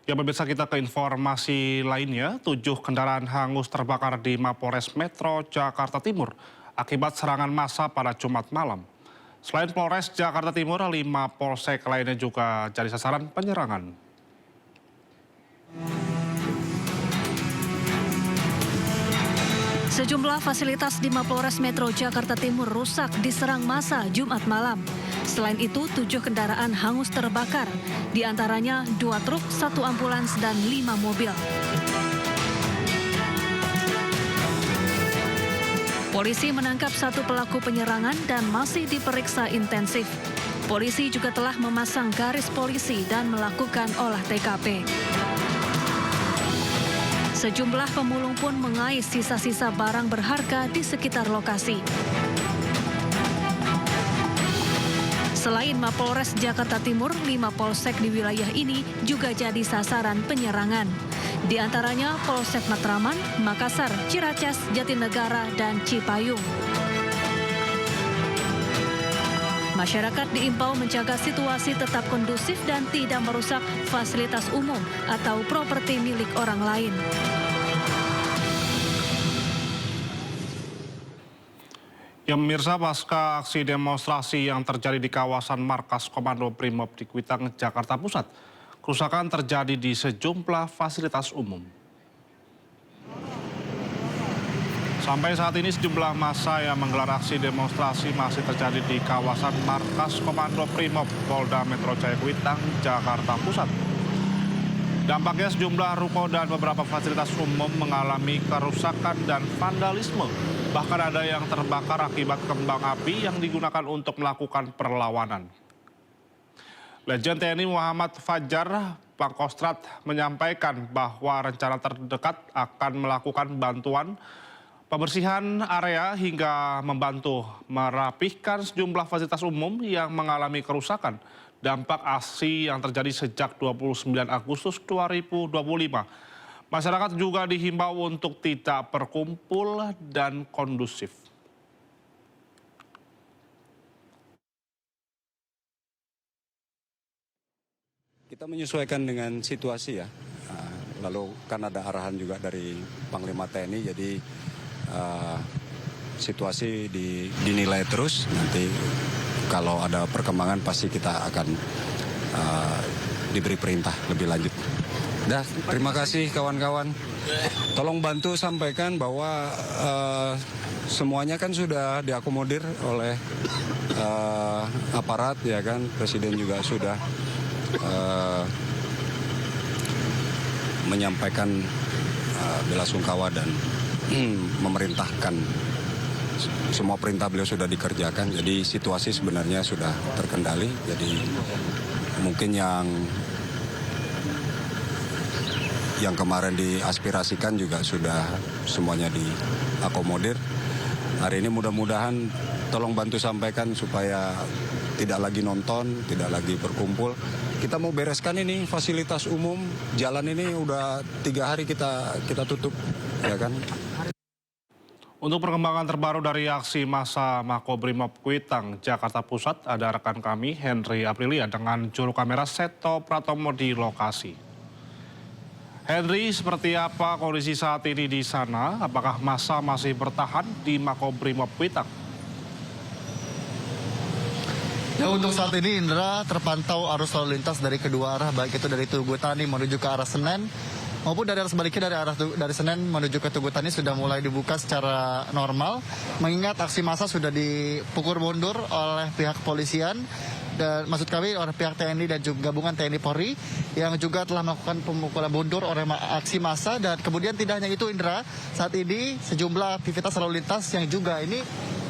Ya pemirsa, kita ke informasi lainnya. 7 kendaraan hangus terbakar di Mapolres Metro Jakarta Timur akibat serangan massa pada Jumat malam. Selain Polres Jakarta Timur, 5 polsek lainnya juga jadi sasaran penyerangan. Sejumlah fasilitas di Mapolres Metro Jakarta Timur rusak diserang massa Jumat malam. Selain itu, 7 kendaraan hangus terbakar, di antaranya 2 truk, 1 ambulans, dan 5 mobil. Polisi menangkap 1 pelaku penyerangan dan masih diperiksa intensif. Polisi juga telah memasang garis polisi dan melakukan olah TKP. Sejumlah pemulung pun mengais sisa-sisa barang berharga di sekitar lokasi. Selain Mapolres Jakarta Timur, 5 polsek di wilayah ini juga jadi sasaran penyerangan. Di antaranya Polsek Matraman, Makassar, Ciracas, Jatinegara, dan Cipayung. Masyarakat diimbau menjaga situasi tetap kondusif dan tidak merusak fasilitas umum atau properti milik orang lain. Ya pemirsa, pasca aksi demonstrasi yang terjadi di kawasan markas Komando Brimob di Kuitang, Jakarta Pusat, kerusakan terjadi di sejumlah fasilitas umum. Sampai saat ini sejumlah massa yang menggelar aksi demonstrasi masih terjadi di kawasan markas Komando Brimob Polda Metro Jaya Kuitang, Jakarta Pusat. Dampaknya sejumlah ruko dan beberapa fasilitas umum mengalami kerusakan dan vandalisme. Bahkan ada yang terbakar akibat kembang api yang digunakan untuk melakukan perlawanan. Letjen TNI Muhammad Fajar Pangkostrat menyampaikan bahwa rencana terdekat akan melakukan bantuan pembersihan area hingga membantu merapihkan sejumlah fasilitas umum yang mengalami kerusakan dampak aksi yang terjadi sejak 29 Agustus 2025. Masyarakat juga dihimbau untuk tidak berkumpul dan kondusif. Kita menyesuaikan dengan situasi ya. Lalu kan ada arahan juga dari Panglima TNI, jadi situasi dinilai terus. Nanti kalau ada perkembangan pasti kita akan diberi perintah lebih lanjut. Dah, terima kasih kawan-kawan. Tolong bantu sampaikan bahwa semuanya kan sudah diakomodir oleh aparat ya kan. Presiden juga sudah menyampaikan belasungkawa dan memerintahkan semua perintah beliau sudah dikerjakan. Jadi situasi sebenarnya sudah terkendali. Jadi mungkin yang kemarin diaspirasikan juga sudah semuanya diakomodir. Hari ini mudah-mudahan tolong bantu sampaikan supaya tidak lagi nonton, tidak lagi berkumpul. Kita mau bereskan ini fasilitas umum, jalan ini udah 3 hari kita tutup, ya kan. Untuk perkembangan terbaru dari aksi massa Makobrimob Kuitang, Jakarta Pusat, ada rekan kami Henry Aprilia dengan juru kamera Seto Pratomo di lokasi. Henry, seperti apa kondisi saat ini di sana? Apakah massa masih bertahan di Makobrimob Kuitang? Ya, untuk saat ini Indra terpantau arus lalu lintas dari kedua arah, baik itu dari Tugutani menuju ke arah Senen maupun dari arah sebaliknya dari Senen menuju ke Tugutani sudah mulai dibuka secara normal, mengingat aksi massa sudah dipukul mundur oleh pihak kepolisian dan maksud kami oleh pihak TNI dan juga gabungan TNI Polri yang juga telah melakukan pemukulan mundur oleh aksi massa. Dan kemudian tidak hanya itu Indra, saat ini sejumlah aktivitas lalu lintas yang juga ini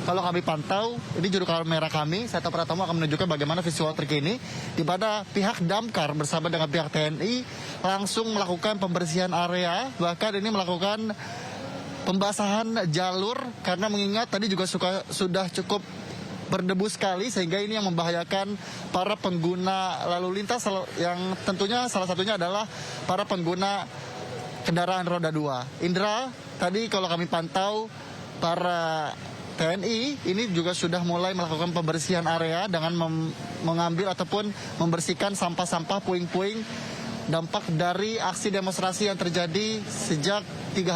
kalau kami pantau, ini juru kamera kami, Seto Pratomo akan menunjukkan bagaimana visual terkini di mana pihak Damkar bersama dengan pihak TNI langsung melakukan pembersihan area, bahkan ini melakukan pembasahan jalur karena mengingat tadi juga sudah cukup berdebu sekali sehingga ini yang membahayakan para pengguna lalu lintas yang tentunya salah satunya adalah para pengguna kendaraan roda 2. Indra, tadi kalau kami pantau para TNI ini juga sudah mulai melakukan pembersihan area dengan mengambil ataupun membersihkan sampah-sampah puing-puing dampak dari aksi demonstrasi yang terjadi sejak 2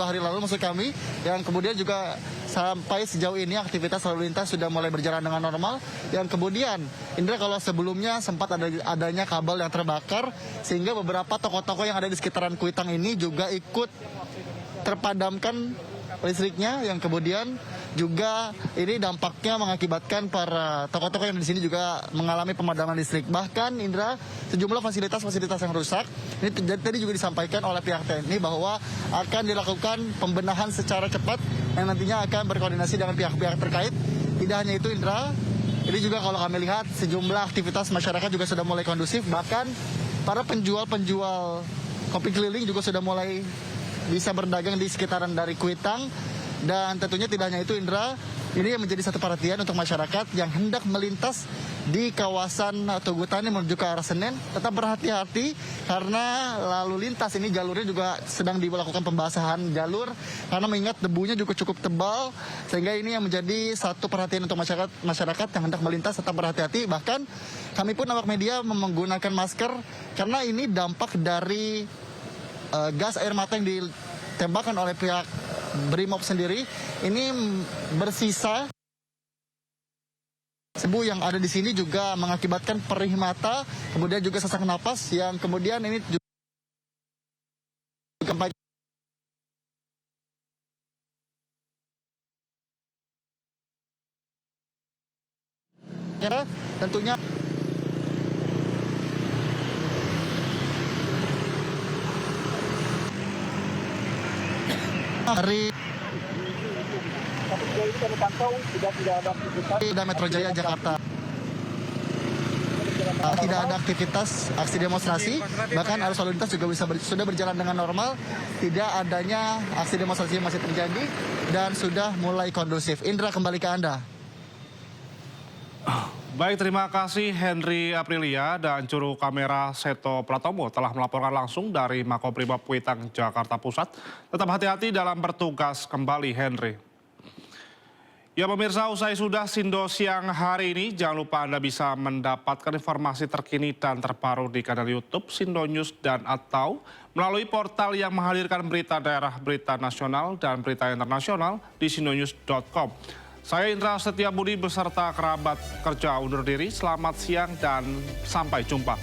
hari lalu maksud kami, yang kemudian juga sampai sejauh ini aktivitas lalu lintas sudah mulai berjalan dengan normal. Yang kemudian, Indra, kalau sebelumnya sempat adanya kabel yang terbakar sehingga beberapa toko-toko yang ada di sekitaran Kuitang ini juga ikut terpadamkan listriknya, yang kemudian juga ini dampaknya mengakibatkan para toko-toko yang di sini juga mengalami pemadaman listrik. Bahkan, Indra, sejumlah fasilitas-fasilitas yang rusak. Ini tadi juga disampaikan oleh pihak TNI bahwa akan dilakukan pembenahan secara cepat yang nantinya akan berkoordinasi dengan pihak-pihak terkait. Tidak hanya itu, Indra, ini juga kalau kami lihat sejumlah aktivitas masyarakat juga sudah mulai kondusif. Bahkan para penjual-penjual kopi keliling juga sudah mulai bisa berdagang di sekitaran dari Kuitang. Dan tentunya tidak hanya itu, Indra, ini yang menjadi satu perhatian untuk masyarakat yang hendak melintas di kawasan Tugu Tani menuju ke arah Senen. Tetap berhati-hati karena lalu lintas ini jalurnya juga sedang dilakukan pembasahan jalur karena mengingat debunya juga cukup tebal, sehingga ini yang menjadi satu perhatian untuk masyarakat yang hendak melintas. Tetap berhati-hati. Bahkan kami pun awak media menggunakan masker karena ini dampak dari gas air mata yang ditembakkan oleh pihak Brimob sendiri. Ini bersisa sebu yang ada di sini juga mengakibatkan perih mata, kemudian juga sesak napas, yang kemudian ini juga tentunya dari Metro Jaya Jakarta tidak ada aktivitas aksi demonstrasi, bahkan arus lalu lintas juga sudah berjalan dengan normal. Tidak adanya aksi demonstrasi yang masih terjadi dan sudah mulai kondusif. Indra, kembali ke Anda. Baik, terima kasih Henry Aprilia dan juru kamera Seto Pratomo telah melaporkan langsung dari Makobrimob Kuitang, Jakarta Pusat. Tetap hati-hati dalam bertugas kembali, Henry. Ya pemirsa, usai sudah Sindo siang hari ini, jangan lupa Anda bisa mendapatkan informasi terkini dan terbaru di kanal YouTube Sindo News dan atau melalui portal yang menghadirkan berita daerah, berita nasional, dan berita internasional di sindonews.com. Saya Indra Setiabudi beserta kerabat kerja undur diri. Selamat siang dan sampai jumpa.